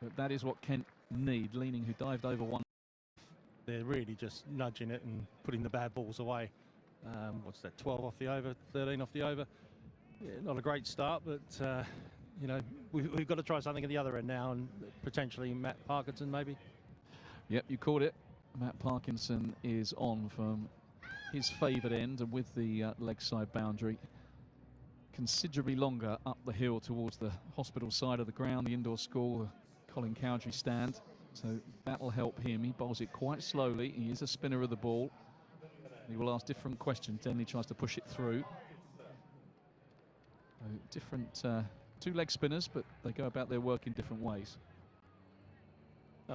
But that is what Kent need. Leaning, who dived over one. They're really just nudging it and putting the bad balls away. What's that, 12 off the over, 13 off the over? Yeah, not a great start, but, you know, we've got to try something at the other end now, and potentially Matt Parkinson maybe. Yep, you called it. Matt Parkinson is on from his favoured end, and with the leg side boundary considerably longer up the hill towards the hospital side of the ground, the indoor school, the Colin Cowdrey stand. So that'll help him. He bowls it quite slowly. He is a spinner of the ball. He will ask different questions. Denley tries to push it through. So different two leg spinners, but they go about their work in different ways.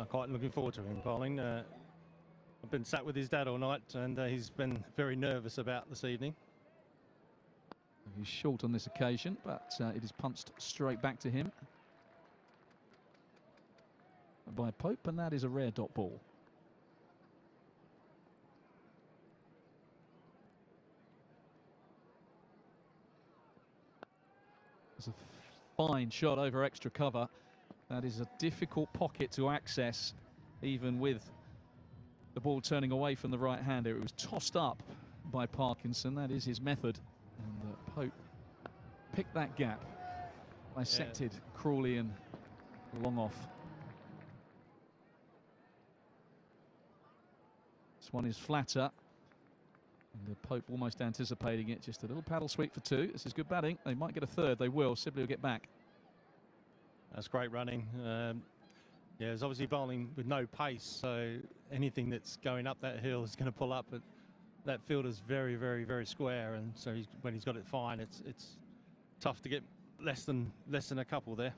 Quite looking forward to him bowling. I've been sat with his dad all night, and he's been very nervous about this evening. He's short on this occasion, but it is punched straight back to him by Pope, and that is a rare dot ball. It's a fine shot over extra cover. That is a difficult pocket to access, even with the ball turning away from the right hander. It was tossed up by Parkinson. That is his method. And Pope picked that gap, dissected Crawley and long off. This one is flatter. And Pope almost anticipating it. Just a little paddle sweep for two. This is good batting. They might get a third. They will. Sibley will get back. That's great running. Yeah, it's obviously bowling with no pace, so anything that's going up that hill is going to pull up. But that fielder's very, very, very square, and so when he's got it fine, it's tough to get less than a couple there.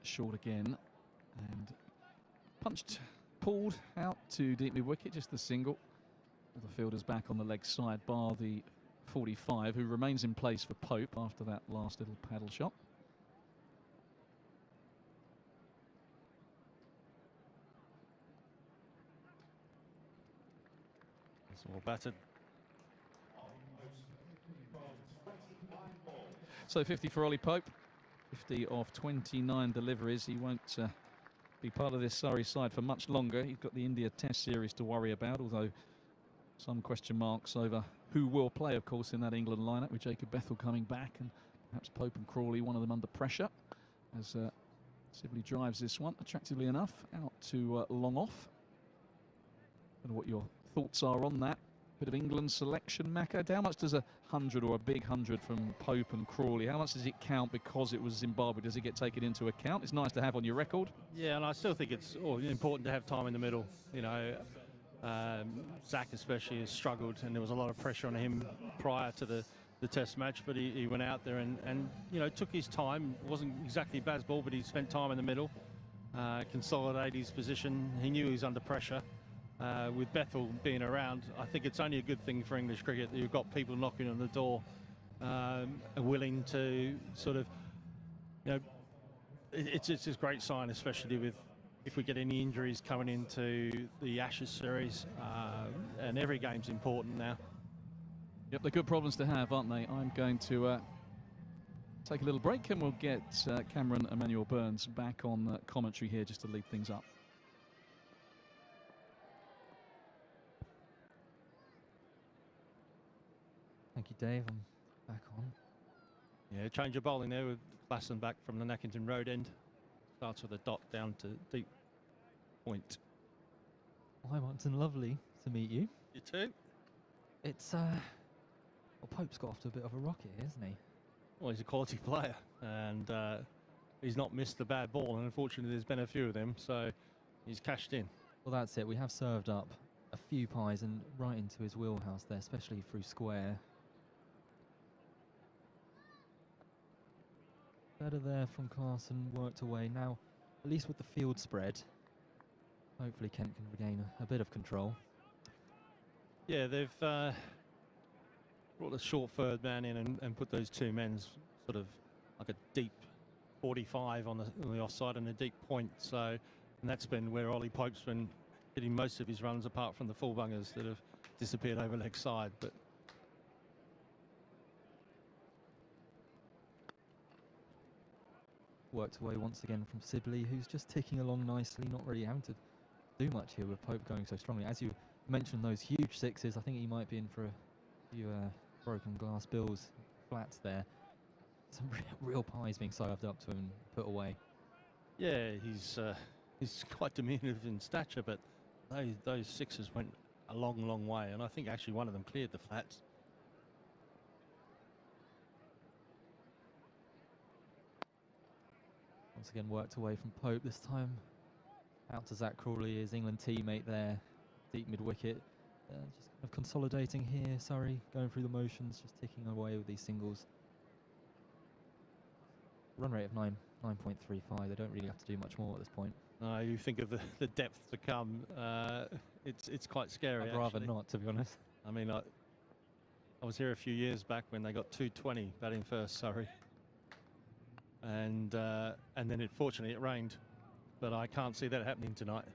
Short again, and punched, pulled out to deep mid wicket, just the single. The fielder's back on the leg side, bar the 45, who remains in place for Pope after that last little paddle shot. It's all battered. So 50 for Ollie Pope. 50 of 29 deliveries. He won't be part of this Surrey side for much longer. He's got the India Test series to worry about, although some question marks over who will play, of course, in that England lineup, with Jacob Bethell coming back and perhaps Pope and Crawley, one of them under pressure, as Sibley drives this one attractively enough out to long off. I don't know what your thoughts are on that. Bit of England selection, Macca. How much does a 100 or a big 100 from Pope and Crawley, how much does it count because it was Zimbabwe? Does it get taken into account? It's nice to have on your record. Yeah, and I still think it's important to have time in the middle. You know, Zach especially has struggled, and there was a lot of pressure on him prior to the Test match, but he went out there and you know, took his time. It wasn't exactly Baz ball, but he spent time in the middle, consolidate his position. He knew he was under pressure. With Bethell being around, I think it's only a good thing for English cricket that you've got people knocking on the door, willing to sort of, you know, it's a great sign, especially with if we get any injuries coming into the Ashes series, and every game's important now. Yep, they're good problems to have, aren't they? I'm going to take a little break, and we'll get Cameron Emmanuel Burns back on commentary here just to lead things up. Thank you, Dave. I'm back on. Yeah, change of bowling there with Glasson back from the Nackington Road end. Starts with a dot down to deep point. Hi, Martin. Lovely to meet you. You too. It's well, Pope's got off to a bit of a rocket, isn't he? Well, he's a quality player, and he's not missed the bad ball, and unfortunately there's been a few of them, so he's cashed in. Well, that's it. We have served up a few pies and right into his wheelhouse there, especially through square. Better there from Carson, worked away. Now, at least with the field spread, hopefully Kent can regain a bit of control. Yeah, they've brought a short third man in and put those two men sort of like a deep 45 on the offside and a deep point. So, and that's been where Ollie Pope's been hitting most of his runs, apart from the full bungers that have disappeared over leg side. But worked away once again from Sibley, who's just ticking along nicely, not really having to do much here with Pope going so strongly. As you mentioned, those huge sixes, I think he might be in for a few broken glass bills, flats there. Some real pies being served up to him and put away. yeah, he's quite diminutive in stature, but those sixes went a long way, and I think actually one of them cleared the flats. Once again worked away from Pope, this time out to Zach Crawley, his England teammate there, deep mid-wicket. Just kind of consolidating here, Surrey, going through the motions, just ticking away with these singles. Run rate of 9.35, they don't really have to do much more at this point. You think of the depth to come, it's quite scary. I'd rather actually. not, to be honest. I mean, I was here a few years back when they got 220 batting first, Surrey. And then fortunately it rained, but I can't see that happening tonight.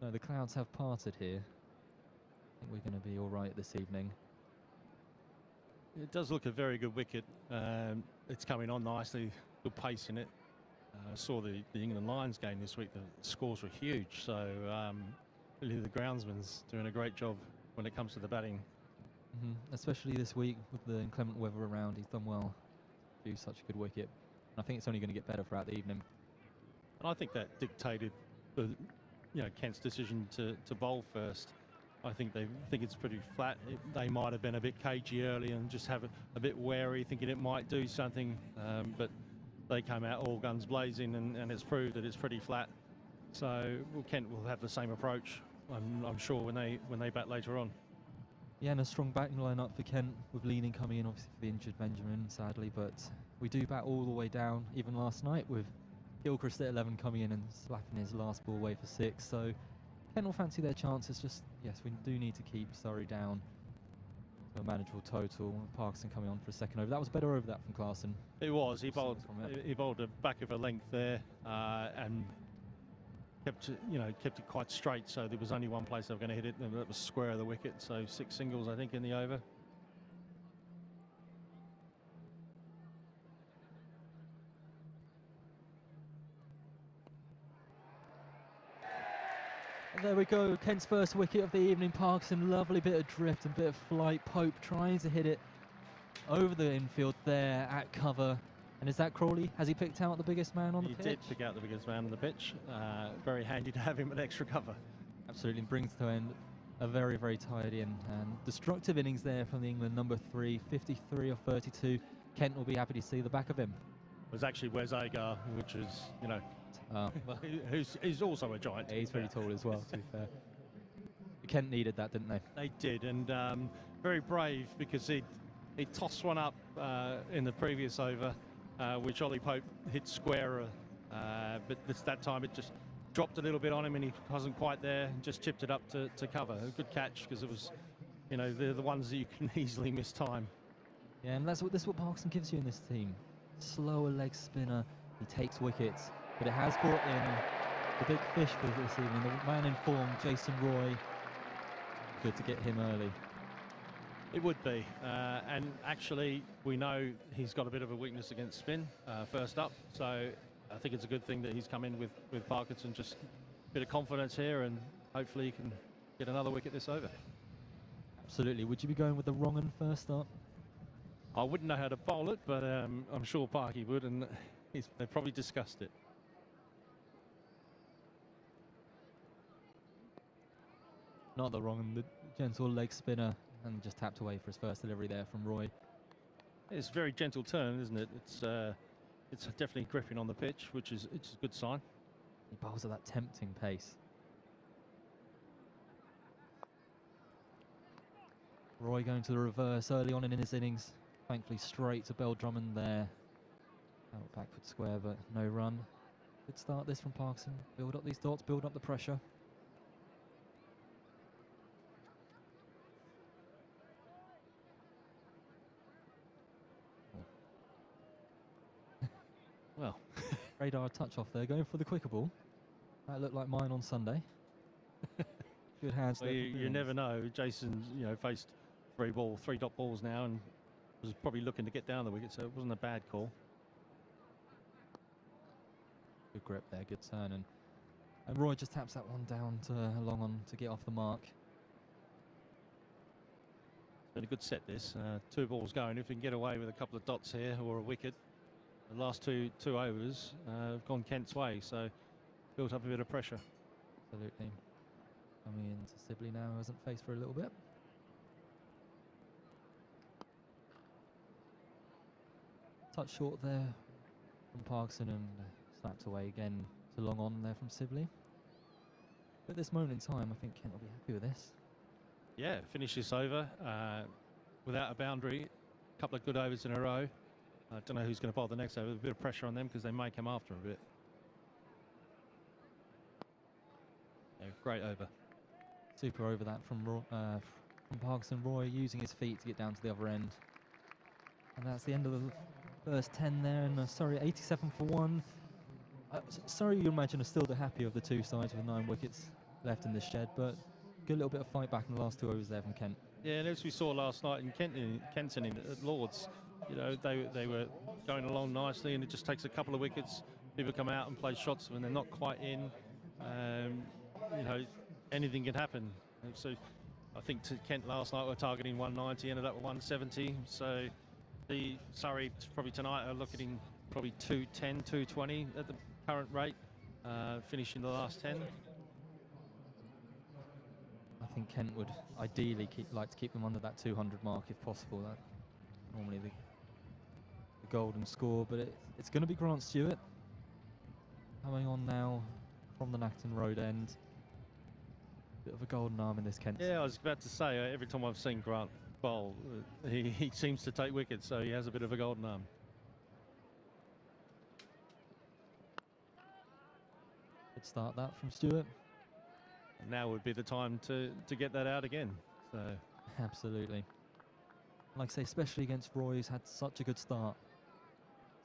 No, the clouds have parted here. I think we're going to be all right this evening. It does look a very good wicket. It's coming on nicely, good pace in it. I saw the England Lions game this week. The scores were huge, so really the groundsman's doing a great job when it comes to the batting. Especially this week with the inclement weather around, he's done well to do such a good wicket. And I think it's only going to get better throughout the evening. And I think that dictated Kent's decision to bowl first. I think they think it's pretty flat. They might have been a bit cagey early and just have a bit wary, thinking it might do something. But they came out all guns blazing, and it's proved that it's pretty flat. So Kent will have the same approach, I'm sure, when they bat later on. Yeah, and a strong batting lineup for Kent, with Leaning coming in, obviously, for the injured Benjamin, sadly. But we do bat all the way down, even last night, with Gilchrist at 11 coming in and slapping his last ball away for 6. So Kent will fancy their chances. Just, yes, we do need to keep Surrey down to a manageable total. Parkinson coming on for a second over. That was a better over that from Clarkson. It was. He bowled a back of a length there, and kept it quite straight. So there was only one place they were going to hit it, and that was square of the wicket. So 6 singles, I think, in the over. And there we go, Kent's first wicket of the evening. Parkinson, lovely bit of drift and bit of flight. Pope trying to hit it over the infield there at cover. And is that Crawley? Has he picked out the biggest man on the pitch? He did pick out the biggest man on the pitch. Very handy to have him at extra cover. Absolutely, brings to end a very, very tidy and destructive innings there from the England number 3, 53 of 32. Kent will be happy to see the back of him. It was actually Wes Agar, which is, who's also a giant. Yeah, he's very tall as well, to be fair. Kent needed that, didn't they? They did, and very brave, because he tossed one up in the previous over, which Ollie Pope hit square, but that time it just dropped a little bit on him and he wasn't quite there, and just chipped it up to cover. A good catch, because it was, they're the ones that you can easily miss time. Yeah, and this is what Parkinson gives you in this team. Slower leg spinner, he takes wickets, but it has brought in the big fish for this evening, the man in form, Jason Roy. Good to get him early. It would be, and actually we know he's got a bit of a weakness against spin first up, so I think it's a good thing that he's come in with Parkinson. Just a bit of confidence here, and hopefully he can get another wicket this over. Absolutely. Would you be going with the wrong one first up? I wouldn't know how to bowl it, but I'm sure Parky would, and they've probably discussed it. Not the wrong one, the gentle leg spinner, and just tapped away for his first delivery there from Roy. It's a very gentle turn, isn't it? It's definitely gripping on the pitch, which is a good sign. He bowls at that tempting pace. Roy going to the reverse early on in his innings. Thankfully straight to Bell Drummond there. Out backward square, but no run. Good start this from Parkinson. Build up these dots, build up the pressure. Well, radar touch off there, going for the quicker ball. That looked like mine on Sunday. Good hands Well, there. you never know. Jason's, faced three dot balls now, and was probably looking to get down the wicket, so it wasn't a bad call. Good grip there, good turn, and Roy just taps that one down to long on to get off the mark. Been a good set this. 2 balls going. If we can get away with a couple of dots here or a wicket, the last two overs have gone Kent's way, so built up a bit of pressure. Absolutely. Coming into Sibley now, who hasn't faced for a little bit. Touch short there from Parkinson and slapped away again to long on there from Sibley. At this moment in time, I think Kent will be happy with this. Yeah, finish this over without a boundary. A couple of good overs in a row. I don't know who's going to bowl the next over. A bit of pressure on them because they may come after a bit. Yeah, great over. Super over that from Parkinson. Roy using his feet to get down to the other end. And that's the end of the first 10 there. And Surrey 87 for 1. Surrey, you imagine, are still the happy of the two sides with 9 wickets left in this shed. But good little bit of fight back in the last 2 overs there from Kent. Yeah, and as we saw last night in Kenton at Lords, they were going along nicely, and it just takes a couple of wickets. People come out and play shots when they're not quite in. Anything can happen. And so I think to Kent last night were targeting 190, ended up with 170. So the Surrey probably tonight are looking probably 210, 220 at the current rate, finishing the last 10. I think Kent would ideally like to keep them under that 200 mark if possible. That normally the golden score, but it's going to be Grant Stewart coming on now from the Nacton Road end. Bit of a golden arm in this Kent. Yeah, I was about to say, every time I've seen Grant bowl, he seems to take wickets, so he has a bit of a golden arm. Good start that from Stewart. And now would be the time to get that out again. So absolutely. Like I say, especially against Roy, who's had such a good start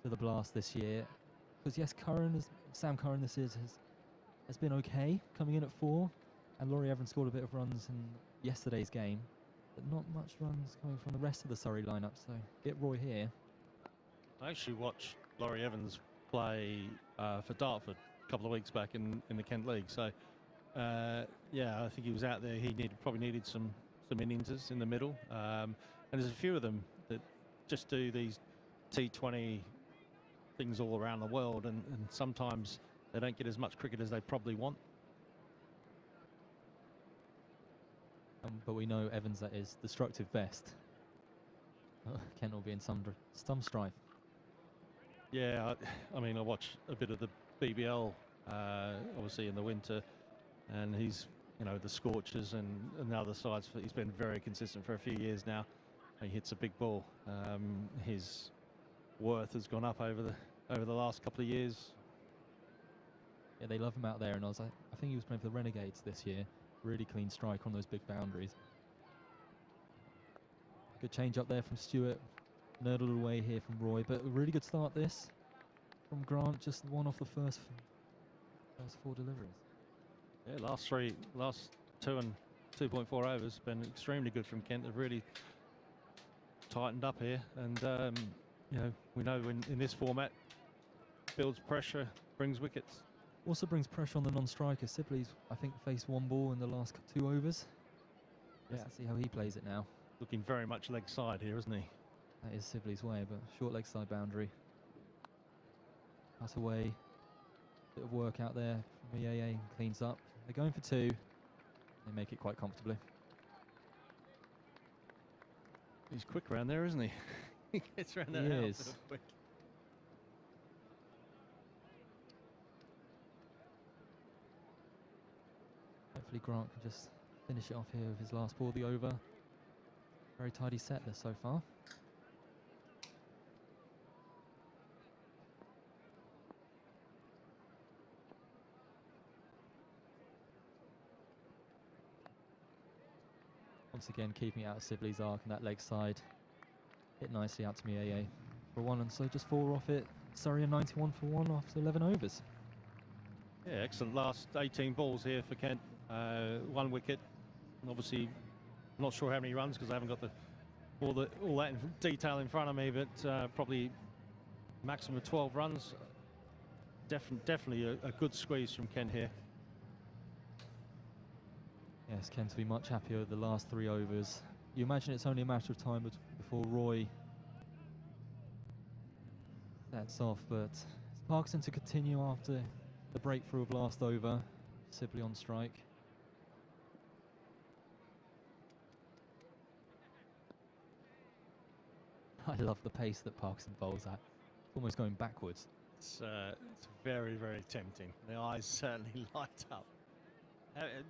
to the Blast this year. Because yes, Sam Curran this year has been okay, coming in at 4. And Laurie Evans scored a bit of runs in yesterday's game, but not much runs coming from the rest of the Surrey lineup. So get Roy here. I actually watched Laurie Evans play for Dartford a couple of weeks back in the Kent League. So yeah, I think he was out there. He probably needed some innings in the middle. And there's a few of them that just do these T20 things all around the world, and sometimes they don't get as much cricket as they probably want. But we know Evans that is destructive best. Kent will be in some strife. Yeah, I mean, I watch a bit of the BBL, obviously in the winter, and he's, the Scorchers and the other sides. He's been very consistent for a few years now. He hits a big ball. His worth has gone up over the last couple of years. Yeah, they love him out there, and I think he was playing for the Renegades this year. Really clean strike on those big boundaries. Good change up there from Stewart. Nerdled away here from Roy, but a really good start this from Grant. Just one off the first 4 deliveries. Yeah, last 2 and 2.4 overs been extremely good from Kent. They've really tightened up here, and we know in this format, builds pressure, brings wickets. Also brings pressure on the non-striker. Sibley's, I think, faced 1 ball in the last 2 overs. Let's see how he plays it now. Looking very much leg side here, isn't he? That is Sibley's way, but short leg side boundary. Cut away. Bit of work out there from EAA. Cleans up. They're going for 2. They make it quite comfortably. He's quick around there, isn't he? He gets around that house quick. Hopefully Grant can just finish it off here with his last ball, the over. Very tidy set there so far. Once again, keeping it out of Sibley's arc and that leg side. Hit nicely out to me, AA for 1, and so just 4 off it. Surrey are 91 for 1 after 11 overs. Yeah, excellent last 18 balls here for Kent. 1 wicket. And obviously, I'm not sure how many runs because I haven't got all that detail in front of me, but probably maximum of 12 runs. Definitely a good squeeze from Kent here. Yes, Kent will be much happier with the last 3 overs. You imagine it's only a matter of time before Roy sets off, but it's Parkinson to continue after the breakthrough of last over. Sibley on strike. I love the pace that Parkinson bowls at. Almost going backwards. It's very, very tempting. The eyes certainly light up.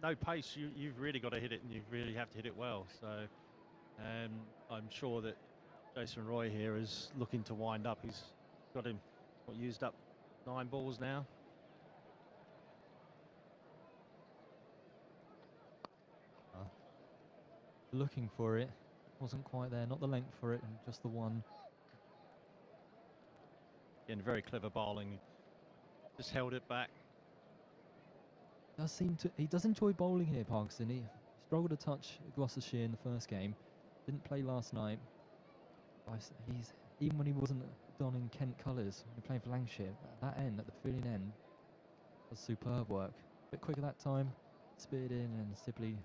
No pace, you've really got to hit it, and you really have to hit it well. So I'm sure that Jason Roy here is looking to wind up. He's got him used up 9 balls now. Looking for it, wasn't quite there. Not the length for it, and just the one. Again, very clever bowling. Just held it back. He does enjoy bowling here, Parkinson. He struggled to touch Gloucestershire in the first game. Didn't play last night. Even when he wasn't donning Kent colours, when playing for Lancashire, that end, at the filling end, was superb work. A bit quicker that time. Speared in, and Sibley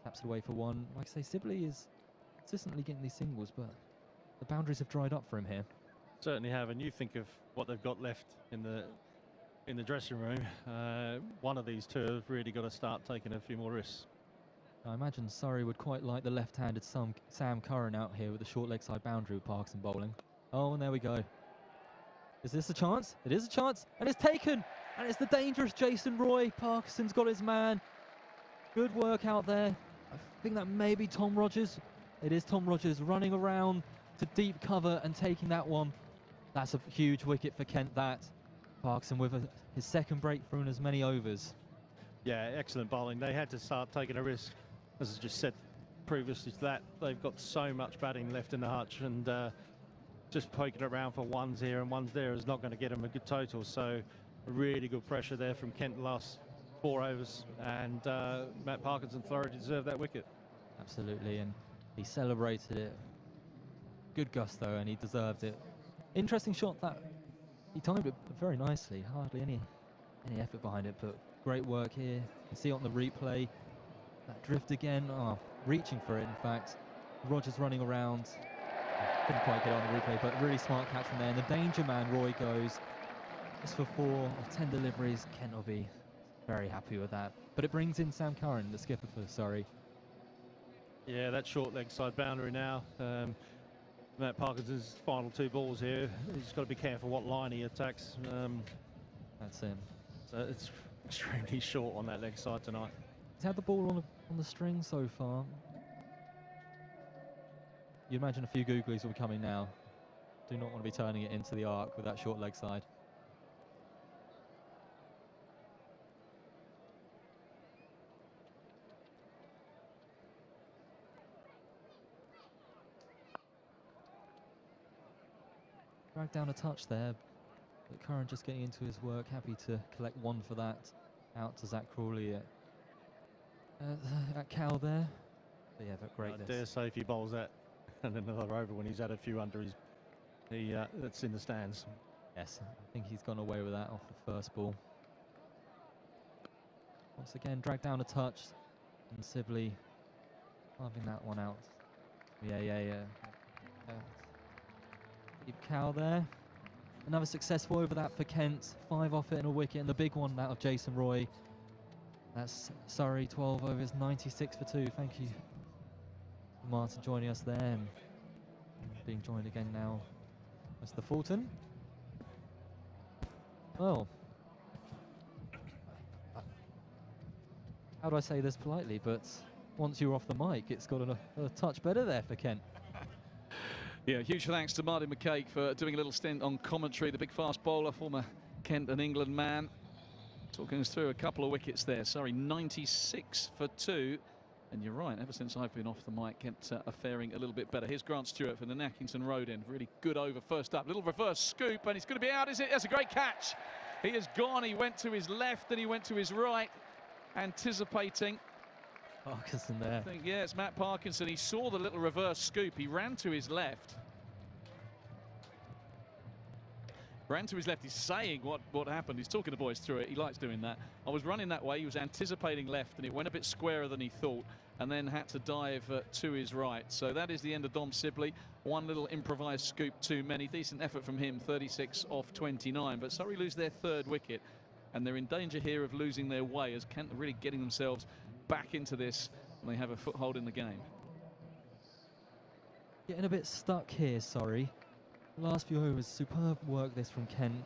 taps it away for 1. Like I say, Sibley is consistently getting these singles, but the boundaries have dried up for him here. Certainly have, and you think of what they've got left in the dressing room. One of these two have really got to start taking a few more risks. I imagine Surrey would quite like the left-handed Sam Curran out here with the short leg side boundary with Parkinson bowling. Oh, and there we go. Is this a chance? It is a chance, and it's taken! And it's the dangerous Jason Roy. Parkinson's got his man. Good work out there. I think that may be Tom Rogers. It is Tom Rogers running around to deep cover and taking that one. That's a huge wicket for Kent, that. Parkinson with his second breakthrough in as many overs. Yeah, excellent bowling. They had to start taking a risk. As I just said previously to that, they've got so much batting left in the hutch, and just poking it around for ones here and ones there is not going to get them a good total. So really good pressure there from Kent the last 4 overs, and Matt Parkinson thoroughly deserved that wicket. Absolutely, and he celebrated it. Good gusto, and he deserved it. Interesting shot that he timed it very nicely. Hardly any effort behind it, but great work here. You can see it on the replay. That drift again. Oh, reaching for it, in fact. Rogers running around. Couldn't quite get it on the replay, but really smart catch from there. And the danger man, Roy, goes. Just for 4 of 10 deliveries. Kent will be very happy with that. But it brings in Sam Curran, the skipper for Surrey. Yeah, that short leg side boundary now. Matt Parkinson's final 2 balls here. He's got to be careful what line he attacks. That's him. So it's extremely short on that leg side tonight. He's had the ball on the string so far. You imagine a few googlies will be coming now. Do not want to be turning it into the arc with that short leg side. Dragged down a touch there, but Curran just getting into his work, happy to collect 1 for that. Out to Zach Crawley at Cal there. But yeah, but greatness. I dare say if he bowls that and another over when he's had a few under that's in the stands. Yes, I think he's gone away with that off the first ball. Once again, dragged down a touch, and Sibley carving that one out. Yeah. Deep Cal there. Another successful over that for Kent. 5 off it and a wicket, and the big one out of Jason Roy. That's Surrey, 12 overs, 96 for 2. Thank you, Martin, joining us there. And being joined again now, Mr. Fulton. Well, how do I say this politely? But once you're off the mic, it's got a touch better there for Kent. Yeah, huge thanks to Martin McCaig for doing a little stint on commentary. The big fast bowler, former Kent and England man, talking us through a couple of wickets there. Sorry, 96 for 2. And you're right, ever since I've been off the mic, Kent are faring a little bit better. Here's Grant Stewart from the Nackington Road end. Really good over first up. Little reverse scoop, and he's going to be out, is it? That's a great catch. He has gone. He went to his left, and he went to his right, anticipating. Parkinson there. I think, yeah, it's Matt Parkinson. He saw the little reverse scoop. He ran to his left. Ran to his left. He's saying what happened. He's talking the boys through it. He likes doing that. I was running that way. He was anticipating left, and it went a bit squarer than he thought, and then had to dive to his right. So that is the end of Dom Sibley. One little improvised scoop too many. Decent effort from him, 36 off 29. But Surrey lose their third wicket, and they're in danger here of losing their way, as Kent are really getting themselves back into this, and they have a foothold in the game. Getting a bit stuck here, sorry. Last few overs, superb work this from Kent.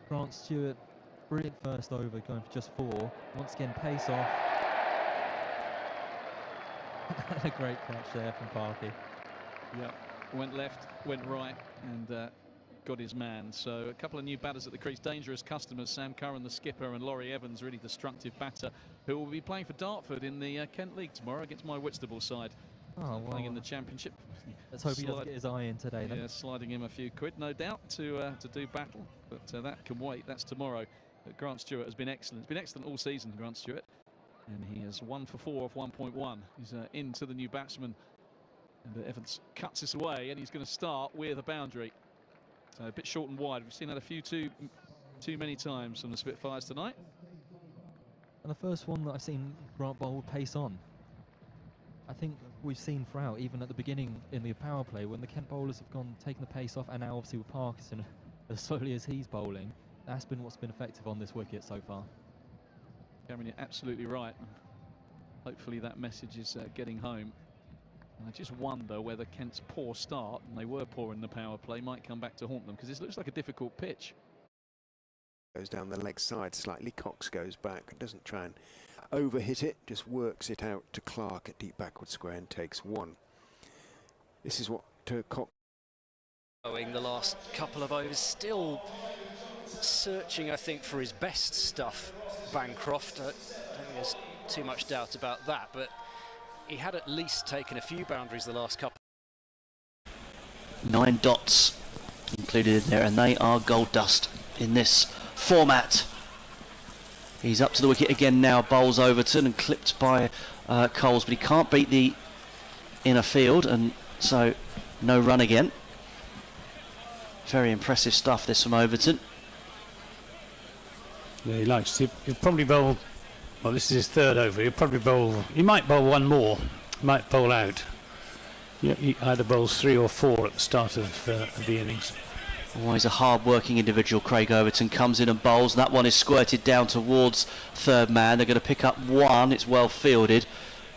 Grant Stewart, brilliant first over, going for just 4. Once again, pace off. And a great catch there from Parky. Yeah, went left, went right, and got his man. So a couple of new batters at the crease, dangerous customers. Sam Curran, the skipper, and Laurie Evans, really destructive batter, who will be playing for Dartford in the Kent League tomorrow against my Whitstable side. Oh, well, playing in the Championship. Let's hope he doesn't get his eye in today. Yeah, then. sliding him a few quid, no doubt, to do battle, but that can wait. That's tomorrow. But Grant Stewart has been excellent. It's been excellent all season, Grant Stewart, and he has 1 for 4 off 1.1. He's into the new batsman, and Evans cuts this away, and he's going to start with a boundary. So a bit short and wide. We've seen that a few too many times from the Spitfires tonight. And the first one that I've seen Grant bowl with pace on. I think we've seen throughout, even at the beginning in the power play, when the Kent bowlers have gone, taken the pace off, and now obviously with Parkinson as slowly as he's bowling, that's been what's been effective on this wicket so far. Cameron, you're absolutely right. Hopefully that message is getting home. And I just wonder whether Kent's poor start, and they were poor in the power play, might come back to haunt them, because this looks like a difficult pitch. Goes down the leg side slightly. Cox goes back, doesn't try and overhit it, just works it out to Clark at deep backward square and takes 1. This is what Cox. The last couple of overs, still searching, I think, for his best stuff, Bancroft. I don't think there's too much doubt about that, but he had at least taken a few boundaries the last couple. 9 dots included in there, and they are gold dust in this format. He's up to the wicket again now, bowls Overton and clipped by Coles, but he can't beat the inner field, and so no run again. Very impressive stuff this from Overton. Yeah, he likes to. He'll probably bowl. Well, this is his third over. He'll probably bowl. He might bowl one more. He might bowl out. Yeah, he either bowls 3 or 4 at the start of the innings. Always a hard-working individual. Craig Overton comes in and bowls. That one is squirted down towards third man. They're going to pick up 1. It's well fielded,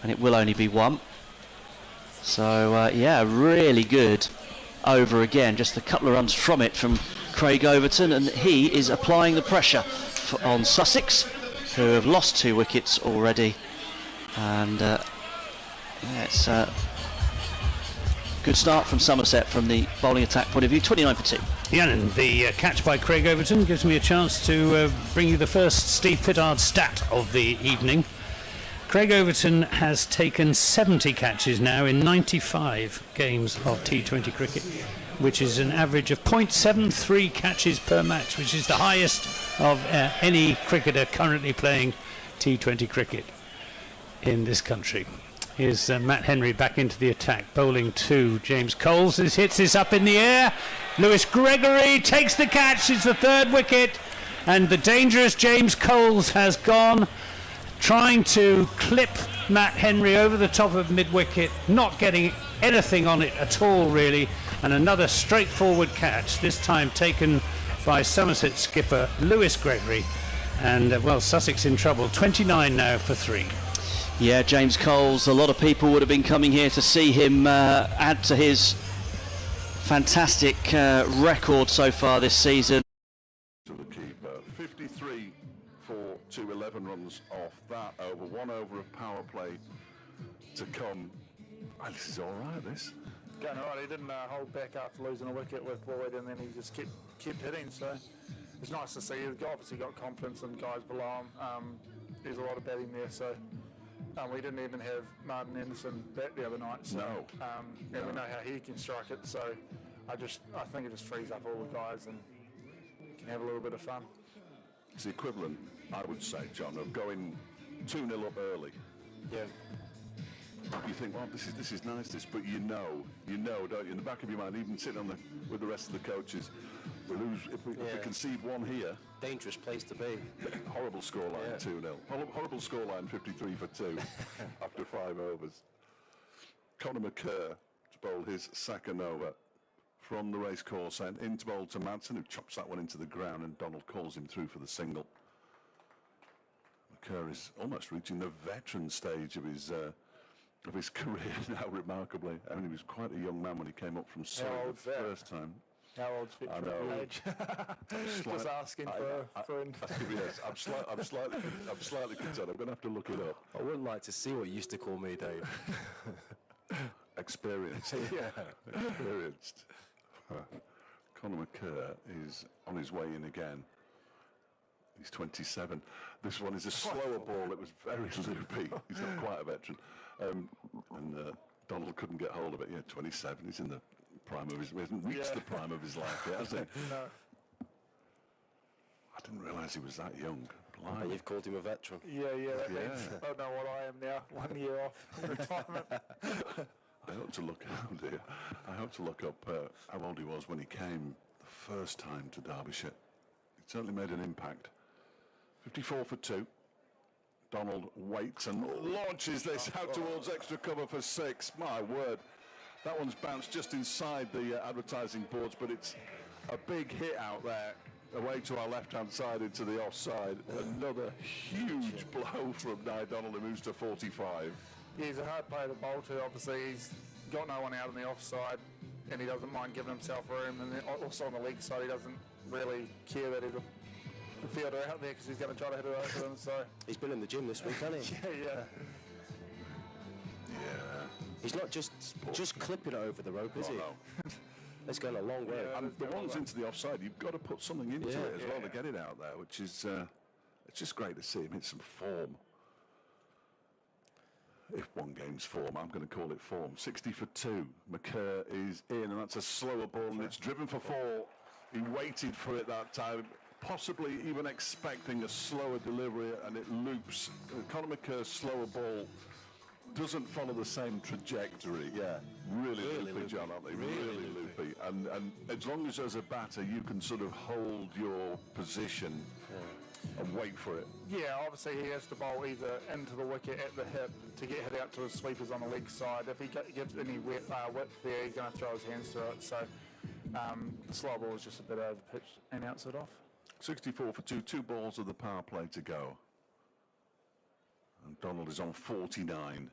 and it will only be 1. So yeah, really good over again. Just a couple of runs from it from Craig Overton, and he is applying the pressure on Sussex, who have lost 2 wickets already. And yeah, it's good start from Somerset from the bowling attack point of view. 29 for 2. Yeah, and the catch by Craig Overton gives me a chance to bring you the first Steve Pittard stat of the evening. Craig Overton has taken 70 catches now in 95 games of T20 cricket, which is an average of 0.73 catches per match, which is the highest of any cricketer currently playing T20 cricket in this country. Here's Matt Henry back into the attack, bowling to James Coles. This hits this up in the air. Lewis Gregory takes the catch. It's the 3rd wicket, and the dangerous James Coles has gone, trying to clip Matt Henry over the top of mid-wicket, not getting anything on it at all, really. And another straightforward catch, this time taken by Somerset skipper Lewis Gregory. And, well, Sussex in trouble. 29 now for 3. Yeah, James Coles, a lot of people would have been coming here to see him add to his fantastic record so far this season. To the keeper, 53 for 211 runs off that over. 1 over of power play to come. Oh, this is all right, this. Going all right. He didn't hold back after losing a wicket with Boyd, and then he just kept hitting. So it's nice to see. He's obviously got confidence in guys below him. There's a lot of batting there, so We didn't even have Martin Anderson back the other night, so No. and we know how he can strike it. So I think it just frees up all the guys and can have a little bit of fun. It's the equivalent, I would say, John, of going 2-0 up early. Yeah. You think, well, this is nice, but you know, don't you? In the back of your mind, even sitting with the rest of the coaches, if we concede one here. Dangerous place to be. Horrible scoreline, 2-0. Horrible scoreline, 53 for 2 after 5 overs. Conor McCurr to bowl his second over from the racecourse end into bowl to Madsen, who chops that one into the ground, and Donald calls him through for the single. McCurr is almost reaching the veteran stage of his career now, remarkably. I mean, he was quite a young man when he came up from Surrey the first time. How old's fit I for know. your age? Just asking for a friend. Yes, I'm slightly concerned. I'm going to have to look it up. I wouldn't like to see what you used to call me, Dave. Experienced. Experienced. Conor McCurr is on his way in again. He's 27. This one is a slower ball. It was very loopy. He's not quite a veteran. And Donald couldn't get hold of it. Yeah, 27. He's in the prime of his... He hasn't reached the prime of his life yet, has he? No. I didn't realise he was that young. And you've called him a veteran. Yeah, that means I don't know what I am now. 1 year off retirement. I hope to look up how old he was when he came the first time to Derbyshire. It certainly made an impact. 54 for 2. Donald waits and launches this out towards extra cover for 6. My word. That one's bounced just inside the advertising boards, but it's a big hit out there, away to our left-hand side into the offside. Another huge blow from Nye Donald, who moves to 45. Yeah, he's a hard player to bowl to. Obviously, he's got no one out on the offside, and he doesn't mind giving himself room. And then also on the leg side, he doesn't really care that he's a fielder out there because he's going to try to hit it over him. So He's been in the gym this week, hasn't he? yeah. He's not just clipping it over the rope, is he? No. It's going a long way. And the ones into the offside, you've got to put something into it as well to get it out there, which is it's just great to see him hit some form. If one game's form, I'm going to call it form. 60 for 2. McCurr is in, and that's a slower ball, and it's driven for 4. He waited for it that time, possibly even expecting a slower delivery, and it loops. Conor McCurr's slower ball doesn't follow the same trajectory. Yeah, really loopy, John, aren't they? Really loopy. And as long as as a batter you can sort of hold your position and wait for it. Yeah, obviously he has to bowl either into the wicket at the hip to get hit out to his sweepers on the leg side. If he gives any width there, he's going to throw his hands through it. So the slow ball is just a bit over pitch and outs it off. 64 for 2, 2 balls of the power play to go. And Donald is on 49.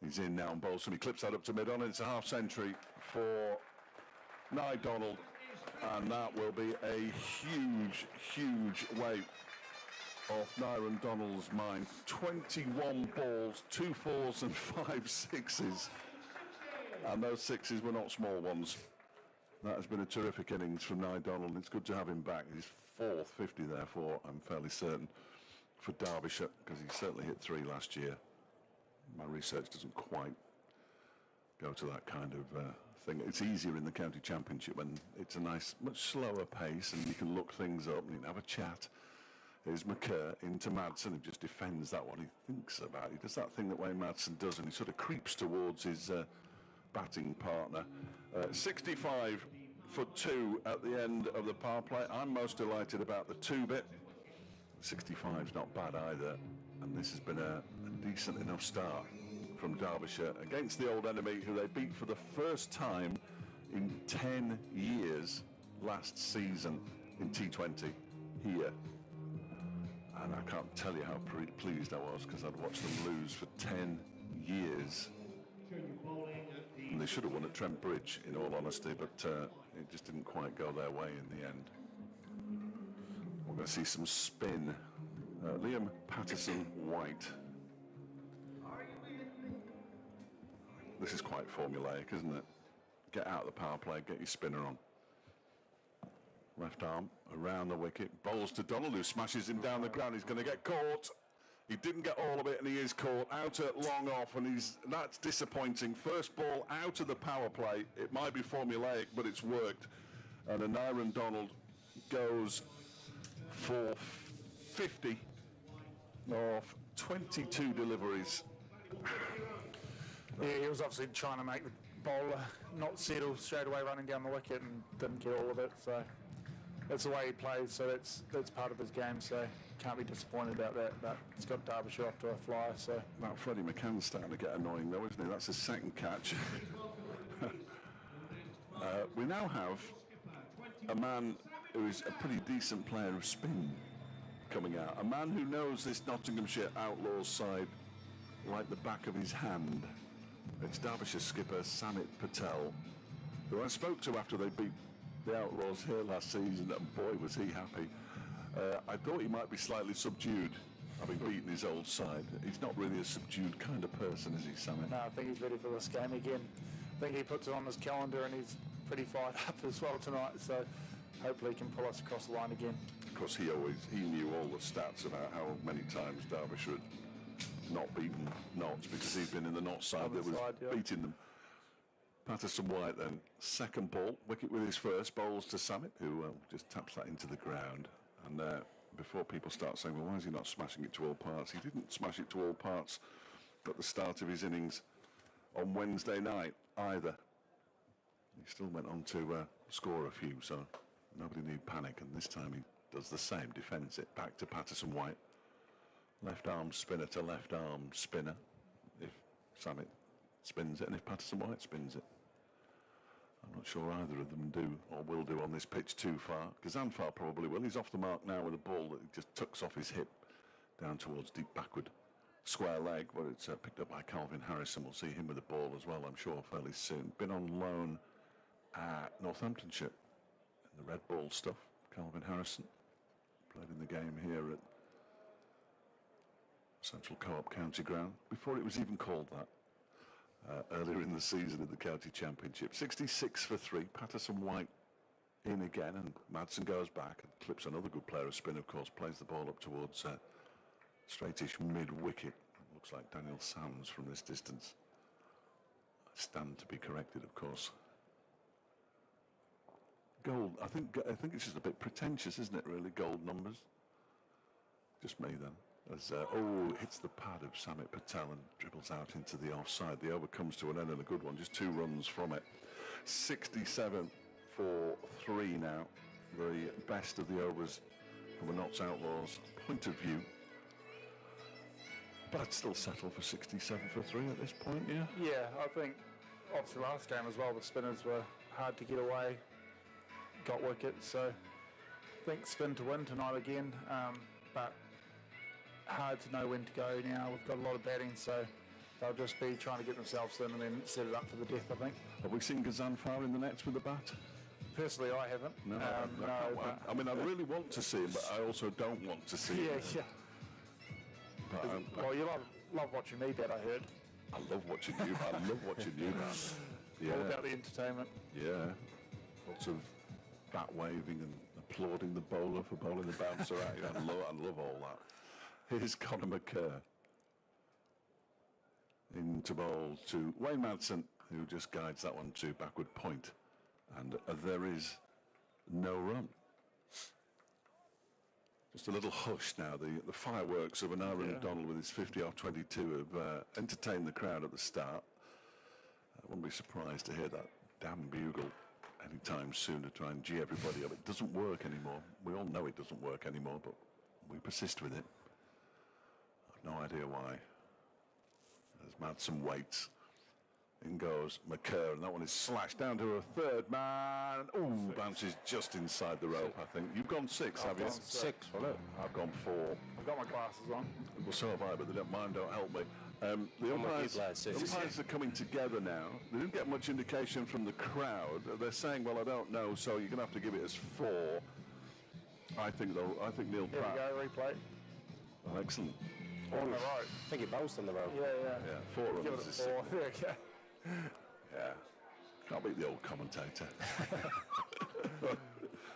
He's in now and bowls, and he clips that up to mid-on, and it's a half century for Nye Donald, and that will be a huge weight off Nyron Donald's mind. 21 balls, 2 4s and 5 6s, and those 6s were not small ones. That has been a terrific innings from Nye Donald, and it's good to have him back. His 4th 50, therefore, I'm fairly certain, for Derbyshire, because he certainly hit 3 last year. My research doesn't quite go to that kind of thing. It's easier in the county championship when it's a nice, much slower pace, and you can look things up and you can have a chat. Here's McCurr into Madsen, who just defends that one. He thinks about it. He does that thing that Wayne Madsen does, and he sort of creeps towards his batting partner. 65 for 2 at the end of the power play. I'm most delighted about the 2-bit. 65's not bad either, and this has been a decent enough start from Derbyshire against the old enemy, who they beat for the first time in 10 years last season in T20 here. And I can't tell you how pleased I was, because I'd watched them lose for 10 years. And they should have won at Trent Bridge, in all honesty, but it just didn't quite go their way in the end. We're going to see some spin. Liam Patterson-White. This is quite formulaic, isn't it? Get out of the power play, get your spinner on. Left arm around the wicket, bowls to Donald, who smashes him down the ground. He's going to get caught. He didn't get all of it, and he is caught out at long off, and that's disappointing. First ball out of the power play. It might be formulaic, but it's worked. And Aaron Donald goes for 50 of 22 deliveries. Yeah, he was obviously trying to make the bowler not settle straight away running down the wicket and didn't get all of it. So that's the way he plays. So that's part of his game. So can't be disappointed about that. But it's got Derbyshire off to a flyer. So That Freddie McCann's starting to get annoying though, isn't he? That's his second catch. We now have a man who is a pretty decent player of spin coming out. A man who knows this Nottinghamshire Outlaws side like the back of his hand. It's Derbyshire skipper Samit Patel, who I spoke to after they beat the Outlaws here last season, and boy was he happy. I thought he might be slightly subdued, having beaten his old side. He's not really a subdued kind of person, is he, Samit? no, I think he's ready for this game again. I think he puts it on his calendar and he's pretty fired up as well tonight. So hopefully he can pull us across the line again. Of course, he knew all the stats about how many times Derbyshire had not beaten Notts, because he'd been in the Notts side that was beating them. Patterson White then, second ball, wicket with his first, bowls to Samit, who just taps that into the ground. And before people start saying, well, why is he not smashing it to all parts? He didn't smash it to all parts at the start of his innings on Wednesday night either. He still went on to score a few, so nobody need panic. And this time he does the same, defends it, back to Patterson White. Left arm spinner to left arm spinner, if Samit spins it, and if Patterson White spins it. I'm not sure either of them do or will do on this pitch too far. Gazanfar probably will. He's off the mark now with a ball that he just tucks off his hip down towards deep backward square leg, where it's picked up by Calvin Harrison. We'll see him with the ball as well, I'm sure, fairly soon. Been on loan at Northamptonshire in the red ball stuff. Calvin Harrison played in the game here at Central Co-op County Ground, before it was even called that, earlier in the season in the County Championship. 66 for 3, Patterson White in again, and Madsen goes back and clips another good player of spin, of course, plays the ball up towards straightish mid-wicket. Looks like Daniel Sams from this distance. Stand to be corrected, of course. Gold, I think it's just a bit pretentious, isn't it, really, gold numbers? Just me then. As hits the pad of Samit Patel and dribbles out into the offside. The over comes to an end, and a good one, just 2 runs from it. 67 for 3 now. The best of the overs from a Notts Outlaws point of view. But I'd still settle for 67 for 3 at this point, yeah? Yeah, I think obviously last game as well, the spinners were hard to get away, got wickets, so I think spin to win tonight again, but hard to know when to go now. We've got a lot of batting, so they'll just be trying to get themselves in and then set it up for the death, I think. Have we seen Gazanfar in the nets with the bat? Personally, I haven't. No, I mean, I really want to see him, but I also don't want to see him. Yeah. But, well, you love watching me bat, I heard. I love watching you, man. I love watching you, man. Yeah. All about the entertainment. Yeah. Lots of bat waving and applauding the bowler for bowling the bouncer out. I love all that. Here's Conor McCurr into bowl to Wayne Madsen, who just guides that one to backward point. And there is no run. Just a little hush now. The fireworks of an Aaron Donald with his 50 off 22 have entertained the crowd at the start. I wouldn't be surprised to hear that damn bugle anytime soon to try and gee everybody up. It doesn't work anymore. We all know it doesn't work anymore, but we persist with it. I've no idea why. As Madsen waits, in goes McCurr, and that one is slashed down to a third man. Ooh, bounces just inside the rope, I think. You've gone 6, have you? 6, Well, no, I've gone 4. I've got my glasses on. Well, so have I, but they don't mind, don't help me. The umpires are coming together now. They didn't get much indication from the crowd. They're saying, well, I don't know, so you're going to have to give it as 4. I think Neil Here Pratt. we go, replay. Oh, excellent. On the road. I think it bounced on the road. Yeah. 4 Give runs it is a 4. There we go. Yeah. Can't beat the old commentator.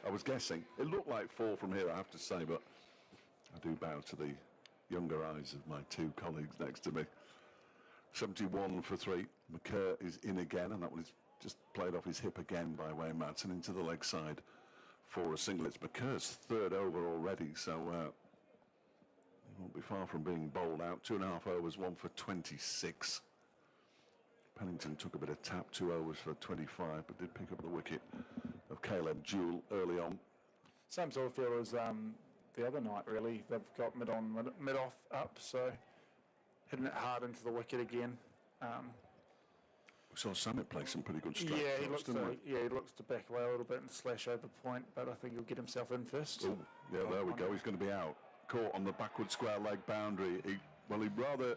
I was guessing. It looked like 4 from here, I have to say, but I do bow to the younger eyes of my two colleagues next to me. 71 for 3. McKerr is in again, and that one is just played off his hip again by Wayne Madsen into the leg side for a single. It's McKerr's third over already, so he won't be far from being bowled out. 2.5 overs, 1 for 26. Pennington took a bit of tap, 2 overs for 25, but did pick up the wicket of Caleb Jewell early on. Same sort of feel as the other night, really. They've got mid-on, mid-off up, so hitting it hard into the wicket again. We saw Summit play some pretty good strikes. Yeah, he looks to back away a little bit and slash over point, but I think he'll get himself in first. Ooh, yeah, there we go. He's going to be out. Caught on the backward square leg boundary. He rather...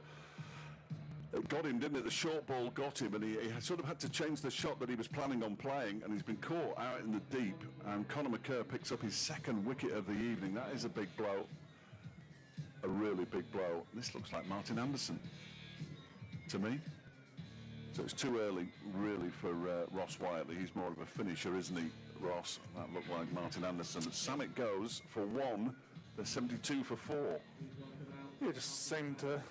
It got him, didn't it? The short ball got him, and he sort of had to change the shot that he was planning on playing, and he's been caught out in the deep, and Conor McKerr picks up his second wicket of the evening. That is a big blow. A really big blow. This looks like Martin Anderson to me. So it's too early, really, for Ross Whiteley. He's more of a finisher, isn't he, Ross? That looked like Martin Anderson. Samet goes for 1. They're 72 for 4. Yeah, just seemed to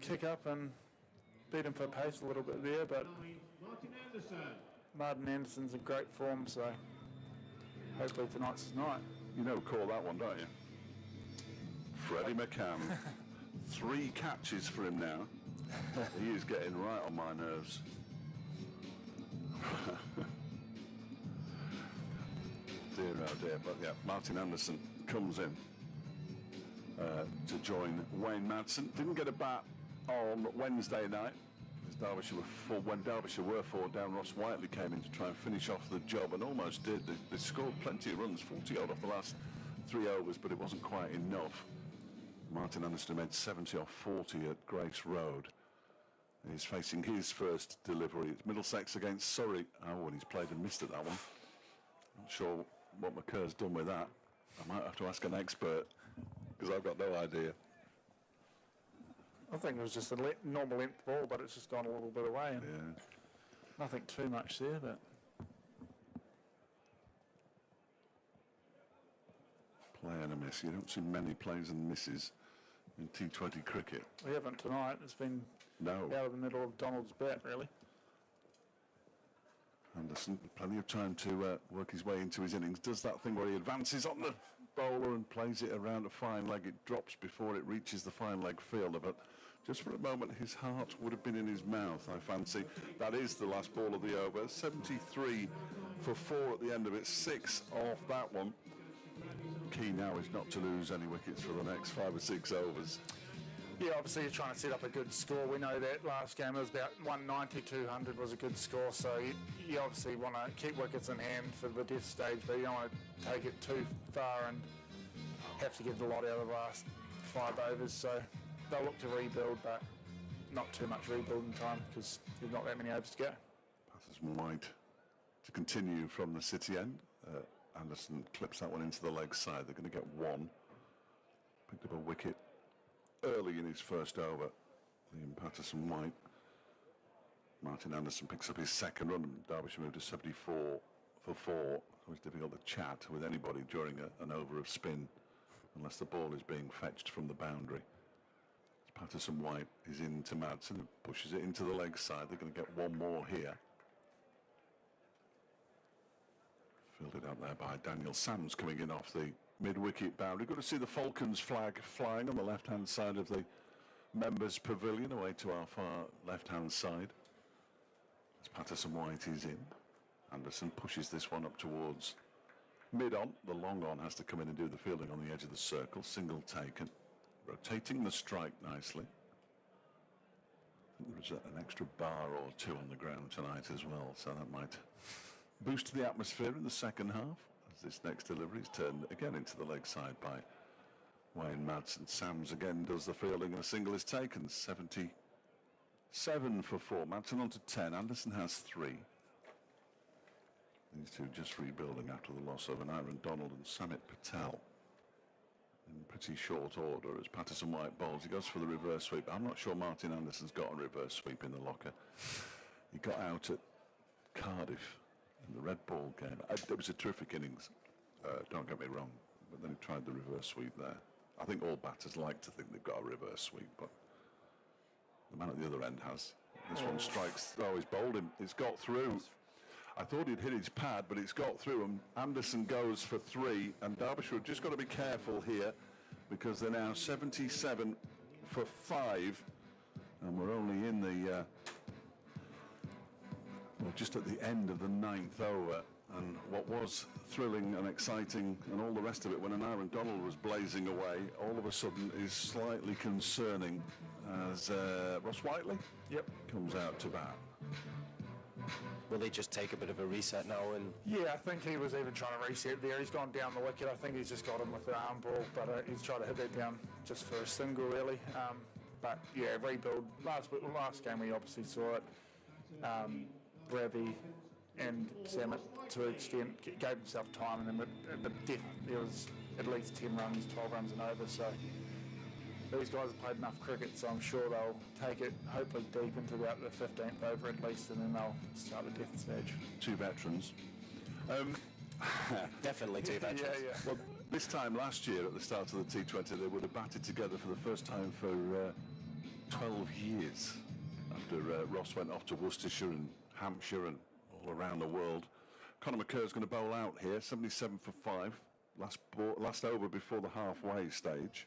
kick up and beat him for pace a little bit there, but Martin Anderson's in great form, so hopefully tonight's his night. You know, call that one, don't you? Freddie McCann. 3 catches for him now. He is getting right on my nerves. Dear, oh dear. But yeah, Martin Anderson comes in to join Wayne Madsen. Didn't get a bat on Wednesday night. When Derbyshire were 4 down, Ross Whiteley came in to try and finish off the job, and almost did. They scored plenty of runs, 40 odd off the last 3 overs, but it wasn't quite enough. Martin Anderson made 70 off 40 at Grace Road. He's facing his first delivery. It's Middlesex against Surrey. Oh, and he's played and missed at that one. Not sure what McKerr's done with that. I might have to ask an expert, because I've got no idea. I think it was just a normal length ball, but it's just gone a little bit away. And nothing too much there, but... Play and a miss. You don't see many plays and misses in T20 cricket. We haven't tonight. It's been out of the middle of Donald's bat, really. Anderson, plenty of time to work his way into his innings. Does that thing where he advances on the bowler and plays it around a fine leg. It drops before it reaches the fine leg fielder, but just for a moment his heart would have been in his mouth, I fancy. That is the last ball of the over. 73 for 4 at the end of it. 6 off that one. Key now is not to lose any wickets for the next 5 or 6 overs. Yeah, obviously you're trying to set up a good score. We know that last game it was about 190, 200 was a good score, so you obviously want to keep wickets in hand for the death stage, but you don't want to take it too far and have to get a lot out of the last 5 overs, so they'll look to rebuild, but not too much rebuilding time because there's not that many overs to go. Passes White to continue from the city end. Anderson clips that one into the leg side. They're going to get 1. Picked up a wicket early in his first over. Liam Patterson-White. Martin Anderson picks up his second run, and Derbyshire moved to 74 for 4. It's always difficult to chat with anybody during an over of spin unless the ball is being fetched from the boundary. Patterson-White is into Madsen, who pushes it into the leg side. They're going to get 1 more here. Fielded up there by Daniel Sams, coming in off the mid-wicket boundary. Good to see the Falcons flag flying on the left-hand side of the members' pavilion, away to our far left-hand side. As Patterson-White is in. Anderson pushes this one up towards mid-on. The long-on has to come in and do the fielding on the edge of the circle. Single taken. Rotating the strike nicely. I think there was an extra bar or 2 on the ground tonight as well, so that might boost the atmosphere in the second half. As this next delivery is turned again into the leg side by Wayne Madsen. Sams again does the fielding and a single is taken. 77 for 4. Madsen on to 10. Anderson has 3. These two just rebuilding after the loss of an Aaron Donald and Samit Patel. In pretty short order as Patterson-White bowls. He goes for the reverse sweep. I'm not sure Martin Anderson's got a reverse sweep in the locker. He got out at Cardiff in the red ball game. It was a terrific innings, don't get me wrong, but then he tried the reverse sweep there. I think all batters like to think they've got a reverse sweep, but the man at the other end has. This one strikes. Oh, he's bowled him. It's got through. I thought he'd hit his pad, but it's got through, and Anderson goes for 3, and Derbyshire have just got to be careful here because they're now 77 for 5, and we're only in the well, just at the end of the 9th over, and what was thrilling and exciting and all the rest of it when an Aaron Donald was blazing away, all of a sudden is slightly concerning as Ross Whiteley comes out to bat. Will they just take a bit of a reset now? And Yeah, I think he was even trying to reset there. He's gone down the wicket. I think he's just got him with the arm ball, but he's trying to hit that down just for a single, really. But yeah, rebuild. Last game we obviously saw it. Ravi and Samet to an extent gave himself time, and then at the death there was at least 10 runs, 12 runs and over. So these guys have played enough cricket, so I'm sure they'll take it hopefully deep into about the 15th over at least, and then they'll start the death stage. 2 veterans. definitely 2 veterans. Yeah. Well, this time last year at the start of the T20 they would have batted together for the first time for 12 years after Ross went off to Worcestershire and Hampshire and all around the world. Conor McCurr's going to bowl out here, 77 for 5, last over before the halfway stage,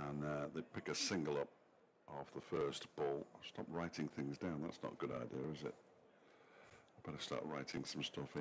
and they pick a single up off the first ball. Stop writing things down, that's not a good idea, is it? I better start writing some stuff in.